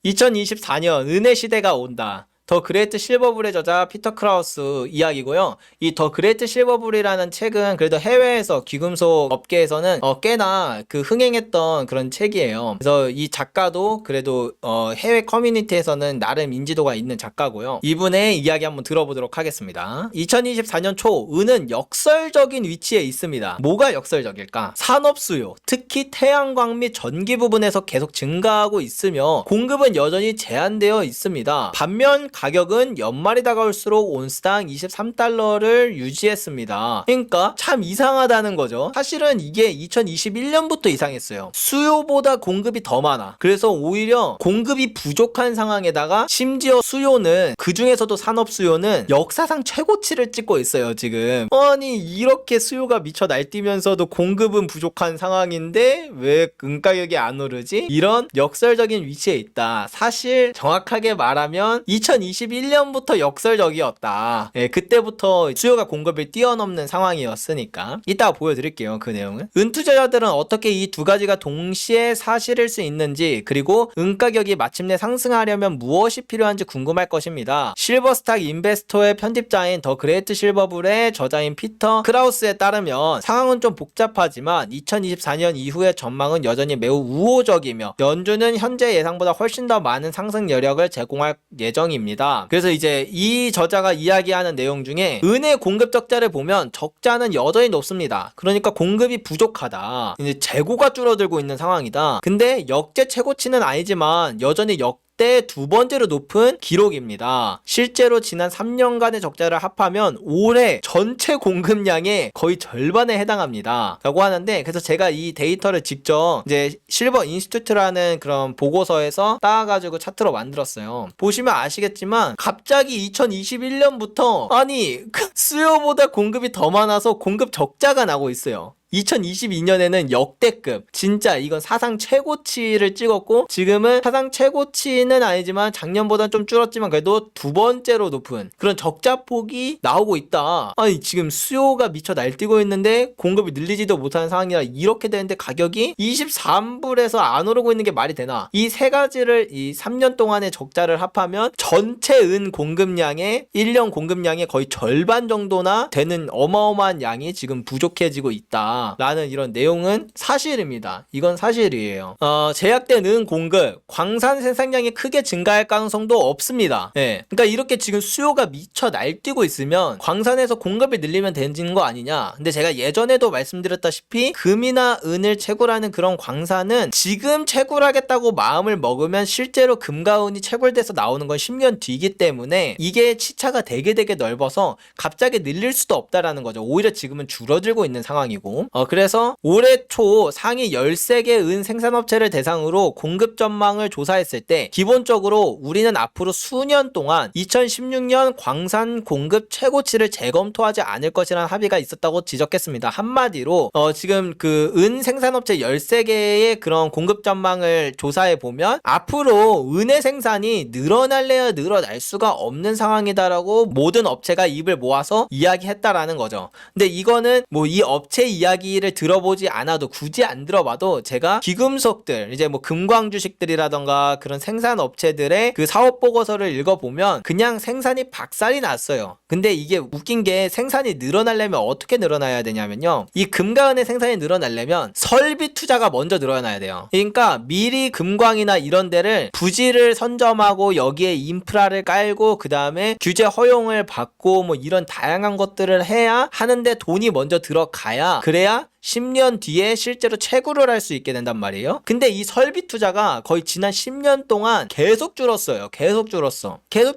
2024년 은혜 시대가 온다. 더 그레이트 실버불의 저자 피터 크라우스 이야기고요. 이 더 그레이트 실버불이라는 책은 그래도 해외에서 귀금속 업계에서는 꽤나 흥행했던 그런 책이에요. 그래서 이 작가도 그래도 해외 커뮤니티에서는 나름 인지도가 있는 작가고요. 이분의 이야기 한번 들어보도록 하겠습니다. 2024년 초 은은 역설적인 위치에 있습니다. 뭐가 역설적일까? 산업 수요, 특히 태양광 및 전기 부분에서 계속 증가하고 있으며 공급은 여전히 제한되어 있습니다. 반면 가격은 연말이 다가올수록 온스당 23달러를 유지했습니다. 그러니까 참 이상하다는 거죠. 사실은 이게 2021년부터 이상했어요. 수요보다 공급이 더 많아. 그래서 오히려 공급이 부족한 상황에다가 심지어 수요는, 그 중에서도 산업 수요는 역사상 최고치를 찍고 있어요, 지금. 아니, 이렇게 수요가 미쳐 날뛰면서도 공급은 부족한 상황인데 왜 은가격이 안 오르지? 이런 역설적인 위치에 있다. 사실 정확하게 말하면 2021년부터 역설적이었다. 그때부터 수요가 공급을 뛰어넘는 상황이었으니까. 이따가 보여드릴게요, 그 내용은. 은투자자들은 어떻게 이 두 가지가 동시에 사실일 수 있는지, 그리고 은가격이 마침내 상승하려면 무엇이 필요한지 궁금할 것입니다. 실버스탁 인베스토의 편집자인 더 그레이트 실버불의 저자인 피터 크라우스에 따르면 상황은 좀 복잡하지만 2024년 이후의 전망은 여전히 매우 우호적이며 연준은 현재 예상보다 훨씬 더 많은 상승 여력을 제공할 예정입니다. 그래서 이제 이 저자가 이야기하는 내용 중에 은의 공급 적자를 보면 적자는 여전히 높습니다. 그러니까 공급이 부족하다. 이제 재고가 줄어들고 있는 상황이다. 근데 역대 최고치는 아니지만 여전히 때 두 번째로 높은 기록입니다. 실제로 지난 3년간의 적자를 합하면 올해 전체 공급량의 거의 절반에 해당합니다. 라고 하는데, 그래서 제가 이 데이터를 직접 이제 실버 인스티튜트라는 그런 보고서에서 따가지고 차트로 만들었어요. 보시면 아시겠지만 갑자기 2021년부터 아니 수요보다 공급이 더 많아서 공급 적자가 나고 있어요. 2022년에는 역대급, 진짜 이건 사상 최고치를 찍었고, 지금은 사상 최고치는 아니지만 작년보다는 좀 줄었지만 그래도 두 번째로 높은 그런 적자폭이 나오고 있다. 아니, 지금 수요가 미쳐 날뛰고 있는데 공급이 늘리지도 못하는 상황이라 이렇게 되는데 가격이 23불에서 안 오르고 있는 게 말이 되나? 이 세 가지를, 이 3년 동안의 적자를 합하면 전체 은 공급량의 1년 공급량의 거의 절반 정도나 되는 어마어마한 양이 지금 부족해지고 있다 라는 이런 내용은 사실입니다. 이건 사실이에요. 제약된 은 공급, 광산 생산량이 크게 증가할 가능성도 없습니다. 그러니까 이렇게 지금 수요가 미쳐 날뛰고 있으면 광산에서 공급이 늘리면 되는 거 아니냐. 근데 제가 예전에도 말씀드렸다시피 금이나 은을 채굴하는 그런 광산은 지금 채굴하겠다고 마음을 먹으면 실제로 금과 은이 채굴돼서 나오는 건 10년 뒤이기 때문에 이게 치차가 되게 넓어서 갑자기 늘릴 수도 없다라는 거죠. 오히려 지금은 줄어들고 있는 상황이고, 그래서 올해 초 상위 13개 은 생산업체를 대상으로 공급 전망을 조사했을 때 기본적으로 우리는 앞으로 수년 동안 2016년 광산 공급 최고치를 재검토하지 않을 것이라는 합의가 있었다고 지적했습니다. 한마디로 지금 그 은 생산업체 13개의 그런 공급 전망을 조사해 보면 앞으로 은의 생산이 늘어날래야 늘어날 수가 없는 상황이다라고 모든 업체가 입을 모아서 이야기했다라는 거죠. 근데 이거는 뭐 이 업체 이야기를 들어보지 않아도, 굳이 안 들어봐도 제가 귀금속들, 이제 뭐 금광 주식들이라던가 그런 생산 업체들의 그 사업 보고서를 읽어보면 그냥 생산이 박살이 났어요. 근데 이게 웃긴 게 생산이 늘어나려면 어떻게 늘어나야 되냐면요, 이 금과 은의 생산이 늘어나려면 설비 투자가 먼저 늘어나야 돼요. 그러니까 미리 금광이나 이런 데를 부지를 선점하고 여기에 인프라를 깔고 그 다음에 규제 허용을 받고 뭐 이런 다양한 것들을 해야 하는데 돈이 먼저 들어가야, 그래야 10년 뒤에 실제로 채굴을 할 수 있게 된단 말이에요. 근데 이 설비 투자가 거의 지난 10년 동안 계속 줄었어요. 계속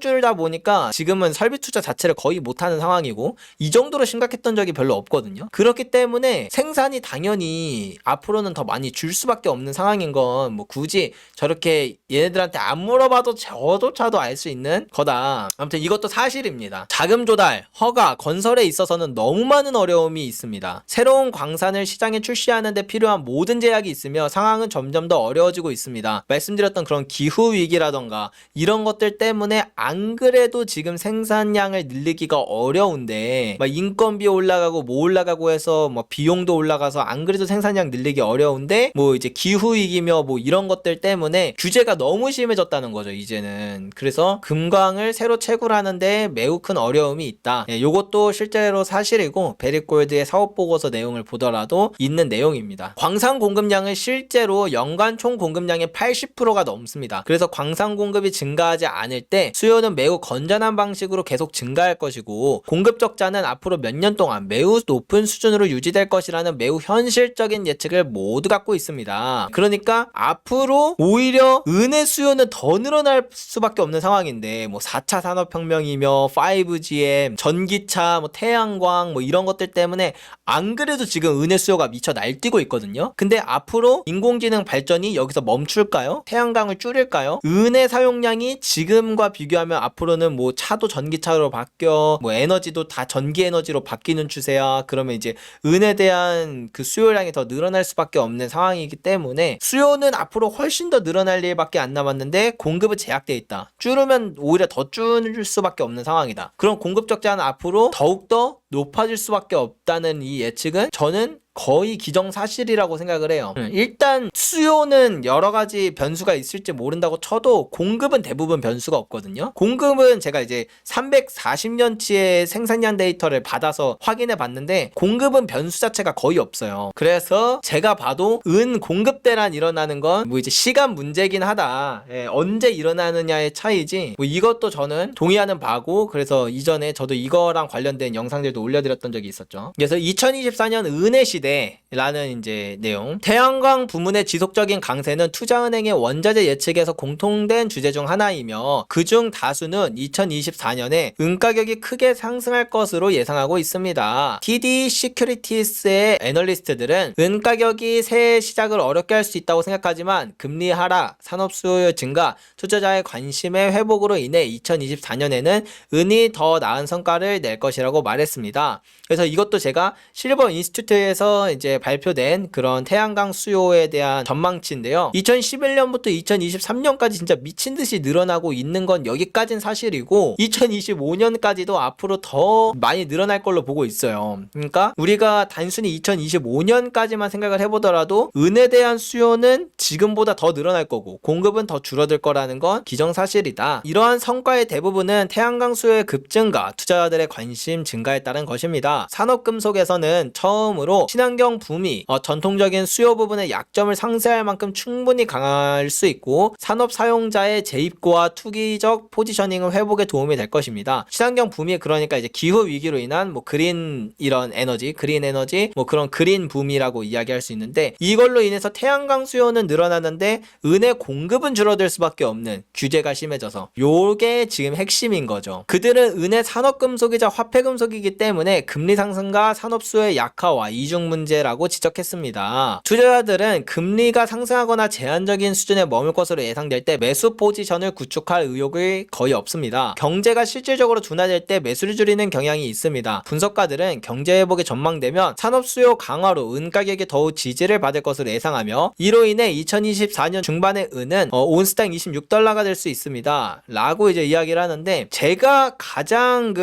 줄다 보니까 지금은 설비 투자 자체를 거의 못하는 상황이고, 이 정도로 심각했던 적이 별로 없거든요. 그렇기 때문에 생산이 당연히 앞으로는 더 많이 줄 수밖에 없는 상황인 건 뭐 굳이 저렇게 얘네들한테 안 물어봐도 저조차도 알 수 있는 거다. 아무튼 이것도 사실입니다. 자금 조달, 허가, 건설에 있어서는 너무 많은 어려움이 있습니다. 새로운 광산을 자산을 시장에 출시하는 데 필요한 모든 제약이 있으며 상황은 점점 더 어려워지고 있습니다. 말씀드렸던 그런 기후 위기라던가 이런 것들 때문에 안 그래도 지금 생산량을 늘리기가 어려운데 막 인건비 올라가고 뭐 올라가고 해서 뭐 비용도 올라가서 안 그래도 생산량 늘리기 어려운데 뭐 이제 기후 위기며 뭐 이런 것들 때문에 규제가 너무 심해졌다는 거죠, 이제는. 그래서 금광을 새로 채굴하는데 매우 큰 어려움이 있다. 요것도 실제로 사실이고 베리골드의 사업 보고서 내용을 보더라도 있는 내용입니다. 광산 공급량은 실제로 연간 총 공급량의 80%가 넘습니다. 그래서 광산 공급이 증가하지 않을 때 수요는 매우 건전한 방식으로 계속 증가할 것이고 공급 적자는 앞으로 몇 년 동안 매우 높은 수준으로 유지될 것이라는 매우 현실적인 예측을 모두 갖고 있습니다. 그러니까 앞으로 오히려 은의 수요는 더 늘어날 수밖에 없는 상황인데 뭐 4차 산업혁명이며 5GM, 전기차, 뭐 태양광 뭐 이런 것들 때문에 안 그래도 지금 은의 수요가 미쳐 날뛰고 있거든요. 근데 앞으로 인공지능 발전이 여기서 멈출까요? 태양광을 줄일까요? 은의 사용량이 지금과 비교하면 앞으로는 뭐 차도 전기차로 바뀌어 뭐 에너지도 다 전기 에너지로 바뀌는 추세야. 그러면 이제 은에 대한 그 수요량이 더 늘어날 수밖에 없는 상황이기 때문에 수요는 앞으로 훨씬 더 늘어날 일밖에 안 남았는데 공급은 제약돼 있다. 줄으면 오히려 더 줄일 수밖에 없는 상황이다. 그럼 공급 적자는 앞으로 더욱더 높아질 수밖에 없다는 이 예측은 저는 거의 기정사실이라고 생각을 해요. 일단 수요는 여러 가지 변수가 있을지 모른다고 쳐도 공급은 대부분 변수가 없거든요. 공급은 제가 이제 340년치의 생산량 데이터를 받아서 확인해 봤는데 공급은 변수 자체가 거의 없어요. 그래서 제가 봐도 은 공급 대란 일어나는 건 뭐 이제 시간 문제긴 하다. 언제 일어나느냐의 차이지 뭐 이것도 저는 동의하는 바고 그래서 이전에 저도 이거랑 관련된 영상들도 올려드렸던 적이 있었죠. 그래서 2024년 은의 시대 라는 이제 내용. 태양광 부문의 지속적인 강세는 투자은행의 원자재 예측에서 공통된 주제 중 하나이며 그중 다수는 2024년에 은 가격이 크게 상승할 것으로 예상하고 있습니다. TD 시큐리티스의 애널리스트들은 은 가격이 새해 시작을 어렵게 할 수 있다고 생각하지만 금리 하락, 산업 수요 증가, 투자자의 관심의 회복으로 인해 2024년에는 은이 더 나은 성과를 낼 것이라고 말했습니다. 그래서 이것도 제가 실버 인스티튜트에서 이제 발표된 그런 태양광 수요에 대한 전망치인데요. 2011년부터 2023년까지 진짜 미친 듯이 늘어나고 있는 건 여기까진 사실이고 2025년까지도 앞으로 더 많이 늘어날 걸로 보고 있어요. 그러니까 우리가 단순히 2025년까지만 생각을 해보더라도 은에 대한 수요는 지금보다 더 늘어날 거고 공급은 더 줄어들 거라는 건 기정사실이다. 이러한 성과의 대부분은 태양광 수요의 급증과 투자자들의 관심 증가에 따른 것입니다. 산업금속에서는 처음으로 친환경 붐이 전통적인 수요 부분의 약점을 상쇄할 만큼 충분히 강할 수 있고 산업 사용자의 재입고와 투기적 포지셔닝을 회복에 도움이 될 것입니다. 친환경 붐이 그러니까 이제 기후 위기로 인한 뭐 그린 이런 에너지, 그린 에너지 뭐 그런 그린 붐이라고 이야기할 수 있는데 이걸로 인해서 태양광 수요는 늘어나는데 은의 공급은 줄어들 수밖에 없는 규제가 심해져서 요게 지금 핵심인 거죠. 그들은 은의 산업금속이자 화폐금속이기 때문에 금리 상승과 산업 수요의 약화와 이중 문제라고 지적했습니다. 투자자들은 금리가 상승하거나 제한적인 수준에 머물 것으로 예상될 때 매수 포지션을 구축할 의욕이 거의 없습니다. 경제가 실질적으로 둔화될 때 매수를 줄이는 경향이 있습니다. 분석가들은 경제 회복이 전망되면 산업 수요 강화로 은 가격이 더욱 지지를 받을 것으로 예상하며 이로 인해 2024년 중반에 은은 온스당 26달러가 될 수 있습니다. 라고 이제 이야기를 하는데 제가 가장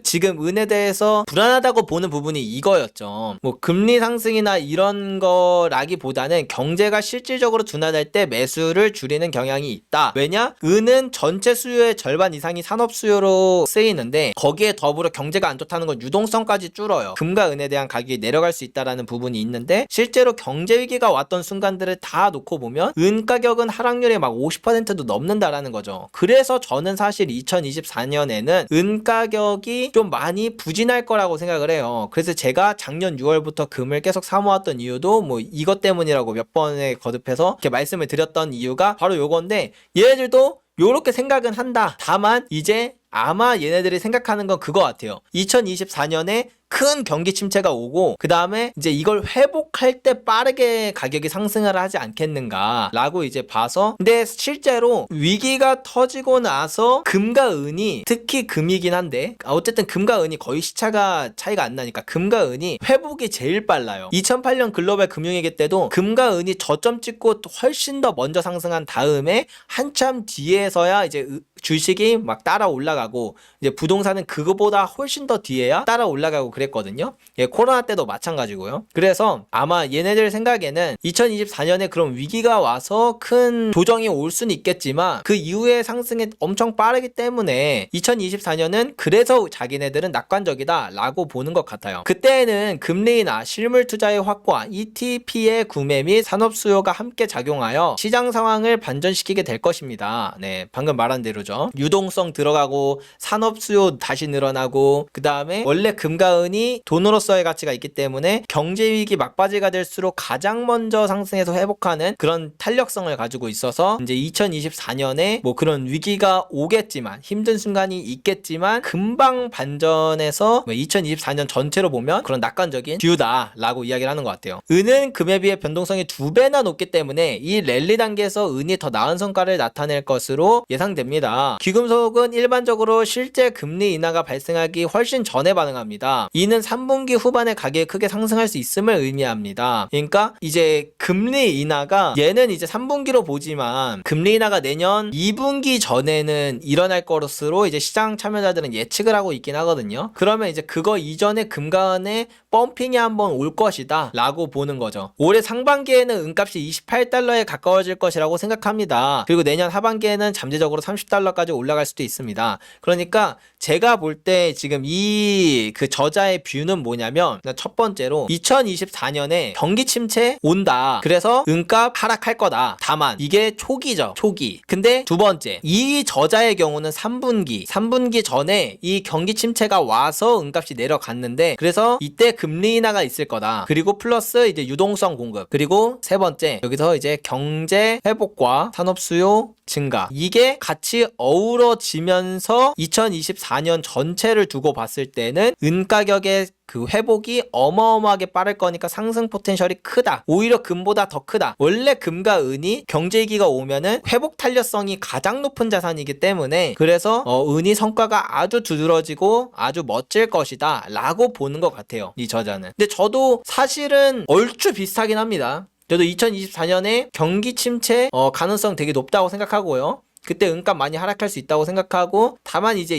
지금 은에 대해서 불안하다고 보는 부분이 이거였죠. 뭐 금리 상승이나 이런 거라기보다는 경제가 실질적으로 둔화될 때 매수를 줄이는 경향이 있다. 왜냐? 은은 전체 수요의 절반 이상이 산업 수요로 쓰이는데 거기에 더불어 경제가 안 좋다는 건 유동성까지 줄어요. 금과 은에 대한 가격이 내려갈 수 있다라는 부분이 있는데 실제로 경제 위기가 왔던 순간들을 다 놓고 보면 은 가격은 하락률이 막 50%도 넘는다라는 거죠. 그래서 저는 사실 2024년에는 은 가격이 좀 많이 부진할 거라고 생각을 해요. 그래서 제가 작년 6월부터 금을 계속 사모았던 이유도 뭐 이것 때문이라고 몇 번에 거듭해서 이렇게 말씀을 드렸던 이유가 바로 요건데 얘네들도 요렇게 생각은 한다. 다만 이제 아마 얘네들이 생각하는 건 그거 같아요. 2024년에 큰 경기 침체가 오고 그 다음에 이제 이걸 회복할 때 빠르게 가격이 상승을 하지 않겠는가라고 이제 봐서, 근데 실제로 위기가 터지고 나서 금과 은이, 특히 금이긴 한데 어쨌든 금과 은이 거의 시차가 차이가 안 나니까 금과 은이 회복이 제일 빨라요. 2008년 글로벌 금융위기 때도 금과 은이 저점 찍고 훨씬 더 먼저 상승한 다음에 한참 뒤에서야 이제 주식이 막 따라 올라가고, 이제 부동산은 그거보다 훨씬 더 뒤에야 따라 올라가고 그랬거든요. 예, 코로나 때도 마찬가지고요. 그래서 아마 얘네들 생각에는 2024년에 그런 위기가 와서 큰 조정이 올 수는 있겠지만 그 이후에 상승이 엄청 빠르기 때문에 2024년은 그래서 자기네들은 낙관적이다 라고 보는 것 같아요. 그때에는 금리나 실물 투자의 확보와 ETP의 구매 및 산업 수요가 함께 작용하여 시장 상황을 반전시키게 될 것입니다. 네, 방금 말한 대로죠. 유동성 들어가고 산업 수요 다시 늘어나고, 그 다음에 원래 금과 은이 돈으로서의 가치가 있기 때문에 경제 위기 막바지가 될수록 가장 먼저 상승해서 회복하는 그런 탄력성을 가지고 있어서 이제 2024년에 뭐 그런 위기가 오겠지만, 힘든 순간이 있겠지만 금방 반전해서 2024년 전체로 보면 그런 낙관적인 뷰다라고 이야기를 하는 것 같아요. 은은 금에 비해 변동성이 2배나 높기 때문에 이 랠리 단계에서 은이 더 나은 성과를 나타낼 것으로 예상됩니다. 귀금속은 일반적으로 실제 금리 인하가 발생하기 훨씬 전에 반응합니다. 이는 3분기 후반에 가격이 크게 상승할 수 있음을 의미합니다. 그러니까 이제 금리 인하가, 얘는 이제 3분기로 보지만 금리 인하가 내년 2분기 전에는 일어날 것으로 이제 시장 참여자들은 예측을 하고 있긴 하거든요. 그러면 이제 그거 이전에 금과 은의 펌핑이 한번 올 것이다 라고 보는 거죠. 올해 상반기에는 은값이 28달러에 가까워질 것이라고 생각합니다. 그리고 내년 하반기에는 잠재적으로 30달러까지 올라갈 수도 있습니다. 그러니까 제가 볼 때 지금 이 그 저자의 뷰는 뭐냐면, 첫 번째로 2024년에 경기 침체 온다. 그래서 은값 하락할 거다. 다만 이게 초기죠. 초기. 근데 두 번째, 이 저자의 경우는 3분기 전에 이 경기 침체가 와서 은값이 내려갔는데, 그래서 이때 금리 인하가 있을 거다. 그리고 플러스 이제 유동성 공급. 그리고 세 번째, 여기서 이제 경제 회복과 산업 수요 증가. 이게 같이 어우러지면서 2024년 전체를 두고 봤을 때는 은 가격의 그 회복이 어마어마하게 빠를 거니까 상승 포텐셜이 크다. 오히려 금보다 더 크다. 원래 금과 은이 경제위기가 오면은 회복 탄력성이 가장 높은 자산이기 때문에, 그래서 은이 성과가 아주 두드러지고 아주 멋질 것이다 라고 보는 것 같아요, 이 저자는. 근데 저도 사실은 얼추 비슷하긴 합니다. 저도 2024년에 경기 침체 가능성 되게 높다고 생각하고요. 그때 은값 많이 하락할 수 있다고 생각하고, 다만 이제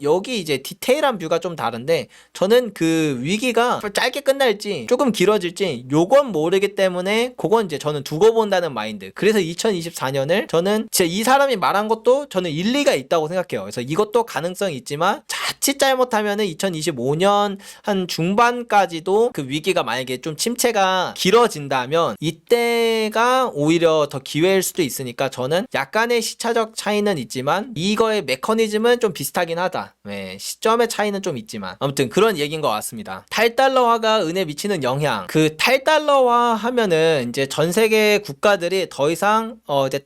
여기 이제 디테일한 뷰가 좀 다른데, 저는 그 위기가 짧게 끝날지 조금 길어질지 요건 모르기 때문에 그건 이제 저는 두고 본다는 마인드. 그래서 2024년을 저는 진짜 이 사람이 말한 것도 저는 일리가 있다고 생각해요. 그래서 이것도 가능성이 있지만 자칫 잘못하면은 2025년 한 중반까지도 그 위기가 만약에 좀 침체가 길어진다면 이때가 오히려 더 기회일 수도 있으니까, 저는 약간의 시차적 차이는 있지만 이거의 메커니즘은 좀 비슷하긴 하다. 네, 시점의 차이는 좀 있지만 아무튼 그런 얘기인 것 같습니다. 탈달러화가 은에 미치는 영향. 그 탈달러화 하면은 이제 전 세계 국가들이 더 이상 이제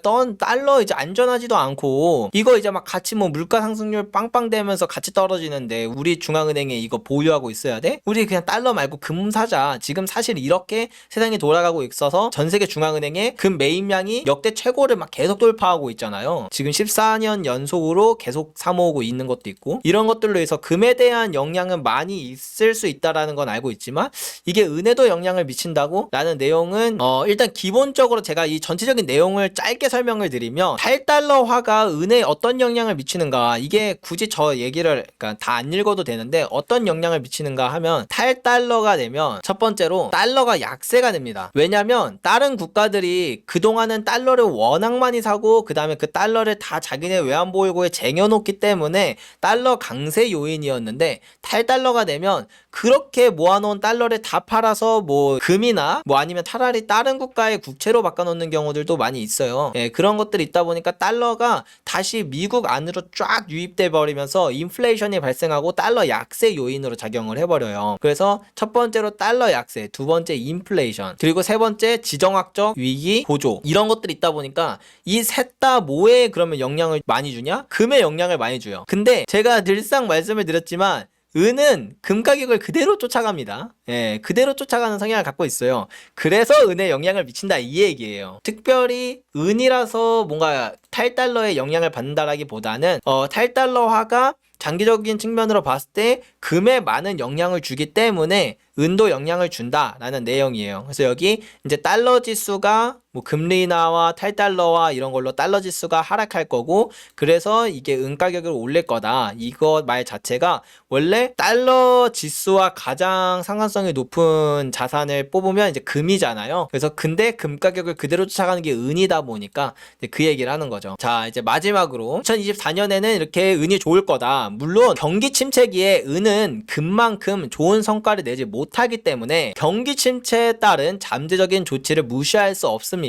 넌 달러 이제 안전하지도 않고 이거 이제 막 같이 뭐 물가 상승률 빵빵 되면서 같이 떨어지는데 우리 중앙은행에 이거 보유하고 있어야 돼? 우리 그냥 달러 말고 금 사자. 지금 사실 이렇게 세상이 돌아가고 있어서 전 세계 중앙은행의 금 매입량이 역대 최고를 막 계속 돌파하고 있잖아요. 지금 14년 연속으로 계속 사모으고 있는 것도 있고, 이런 것들로 해서 금에 대한 영향은 많이 있을 수 있다라는 건 알고 있지만 이게 은에도 영향을 미친다고? 라는 내용은 일단 기본적으로 제가 이 전체적인 내용을 짧게 설명을 드리면, 탈달러화가 은에 어떤 영향을 미치는가, 이게 굳이 저 얘기를 그러니까 다 안 읽어도 되는데 어떤 영향을 미치는가 하면, 탈달러가 되면 첫 번째로 달러가 약세가 됩니다. 왜냐면 다른 국가들이 그동안은 달러를 워낙 많이 사고 그 다음에 그 달러를 다 자기네 외환보유고에 쟁여놓기 때문에 달러 강세 요인이었는데, 탈달러가 되면 그렇게 모아놓은 달러를 다 팔아서 뭐 금이나 뭐 아니면 차라리 다른 국가의 국채로 바꿔놓는 경우들도 많이 있어요. 예, 그런 것들이 있다 보니까 달러가 다시 미국 안으로 쫙 유입돼 버리면서 인플레이션이 발생하고 달러 약세 요인으로 작용을 해버려요. 그래서 첫 번째로 달러 약세, 두 번째 인플레이션, 그리고 세 번째 지정학적 위기 고조, 이런 것들이 있다 보니까 이 셋 다 뭐에 그러면 영향을 많이 주냐? 금에 영향을 많이 줘요. 근데 제가 늘상 말씀을 드렸지만 은은 금 가격을 그대로 쫓아갑니다. 예, 그대로 쫓아가는 성향을 갖고 있어요. 그래서 은에 영향을 미친다 이 얘기예요. 특별히 은이라서 뭔가 탈달러에 영향을 받는다라기보다는 탈달러화가 장기적인 측면으로 봤을 때 금에 많은 영향을 주기 때문에 은도 영향을 준다라는 내용이에요. 그래서 여기 이제 달러 지수가 뭐 금리 인하와 탈달러와 이런 걸로 달러 지수가 하락할 거고, 그래서 이게 은 가격을 올릴 거다. 이거 말 자체가 원래 달러 지수와 가장 상관성이 높은 자산을 뽑으면 이제 금이잖아요. 그래서 근데 금 가격을 그대로 쫓아가는 게 은이다 보니까 이제 그 얘기를 하는 거죠. 자, 이제 마지막으로 2024년에는 이렇게 은이 좋을 거다. 물론 경기 침체기에 은은 금만큼 좋은 성과를 내지 못하기 때문에 경기 침체에 따른 잠재적인 조치를 무시할 수 없습니다.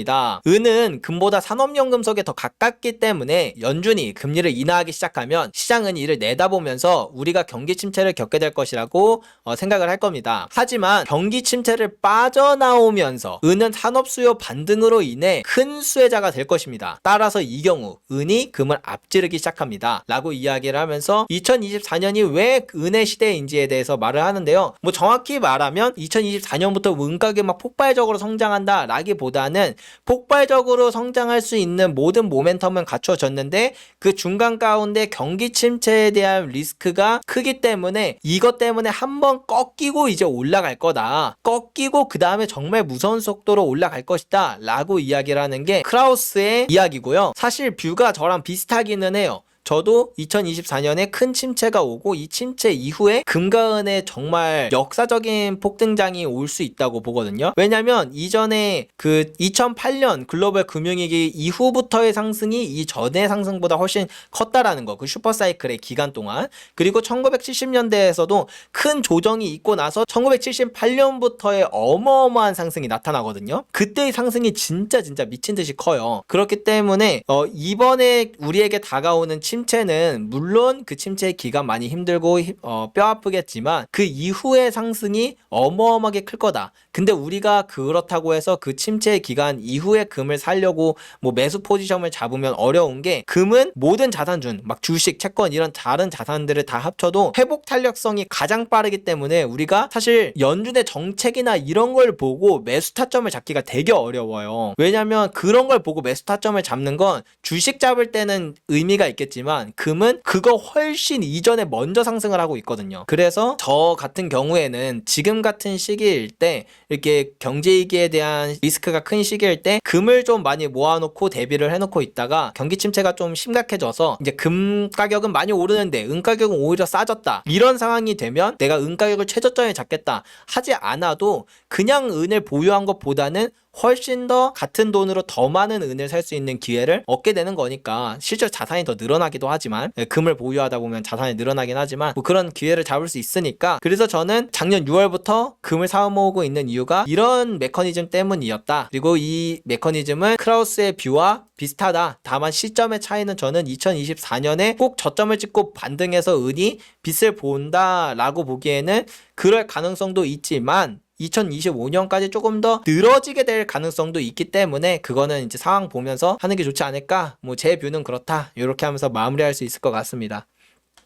은은 금보다 산업용 금속에 더 가깝기 때문에 연준이 금리를 인하하기 시작하면 시장은 이를 내다보면서 우리가 경기 침체를 겪게 될 것이라고 생각을 할 겁니다. 하지만 경기 침체를 빠져나오면서 은은 산업 수요 반등으로 인해 큰 수혜자가 될 것입니다. 따라서 이 경우 은이 금을 앞지르기 시작합니다. 라고 이야기를 하면서 2024년이 왜 은의 시대인지에 대해서 말을 하는데요. 뭐 정확히 말하면 2024년부터 은 가격이 막 폭발적으로 성장한다 라기보다는 폭발적으로 성장할 수 있는 모든 모멘텀은 갖춰졌는데 그 중간 가운데 경기 침체에 대한 리스크가 크기 때문에 이것 때문에 한번 꺾이고 이제 올라갈 거다. 꺾이고 그 다음에 정말 무서운 속도로 올라갈 것이다 라고 이야기를 하는 게 크라우스의 이야기고요. 사실 뷰가 저랑 비슷하기는 해요. 저도 2024년에 큰 침체가 오고 이 침체 이후에 금과 은의 정말 역사적인 폭등장이 올 수 있다고 보거든요. 왜냐면 이전에 그 2008년 글로벌 금융위기 이후부터의 상승이 이전의 상승보다 훨씬 컸다라는 거. 그 슈퍼사이클의 기간 동안. 그리고 1970년대에서도 큰 조정이 있고 나서 1978년부터의 어마어마한 상승이 나타나거든요. 그때의 상승이 진짜 미친 듯이 커요. 그렇기 때문에 이번에 우리에게 다가오는 침체는 물론 그 침체의 기간 많이 힘들고 뼈 아프겠지만 그 이후의 상승이 어마어마하게 클 거다. 근데 우리가 그렇다고 해서 그 침체의 기간 이후에 금을 사려고 뭐 매수 포지션을 잡으면 어려운 게, 금은 모든 자산 중 막 주식, 채권 이런 다른 자산들을 다 합쳐도 회복 탄력성이 가장 빠르기 때문에 우리가 사실 연준의 정책이나 이런 걸 보고 매수 타점을 잡기가 되게 어려워요. 왜냐면 그런 걸 보고 매수 타점을 잡는 건 주식 잡을 때는 의미가 있겠지만 금은 그거 훨씬 이전에 먼저 상승을 하고 있거든요. 그래서 저 같은 경우에는 지금 같은 시기일 때, 이렇게 경제위기에 대한 리스크가 큰 시기일 때 금을 좀 많이 모아놓고 대비를 해놓고 있다가 경기 침체가 좀 심각해져서 이제 금 가격은 많이 오르는데 은 가격은 오히려 싸졌다, 이런 상황이 되면 내가 은 가격을 최저점에 잡겠다 하지 않아도 그냥 은을 보유한 것보다는 훨씬 더 같은 돈으로 더 많은 은을 살 수 있는 기회를 얻게 되는 거니까, 실제 자산이 더 늘어나기도 하지만, 금을 보유하다 보면 자산이 늘어나긴 하지만 뭐 그런 기회를 잡을 수 있으니까, 그래서 저는 작년 6월부터 금을 사모으고 있는 이유가 이런 메커니즘 때문이었다. 그리고 이 메커니즘은 크라우스의 뷰와 비슷하다. 다만 시점의 차이는 저는 2024년에 꼭 저점을 찍고 반등해서 은이 빛을 본다 라고 보기에는 그럴 가능성도 있지만 2025년까지 조금 더 늘어지게 될 가능성도 있기 때문에 그거는 이제 상황 보면서 하는 게 좋지 않을까? 뭐 제 뷰는 그렇다. 이렇게 하면서 마무리할 수 있을 것 같습니다.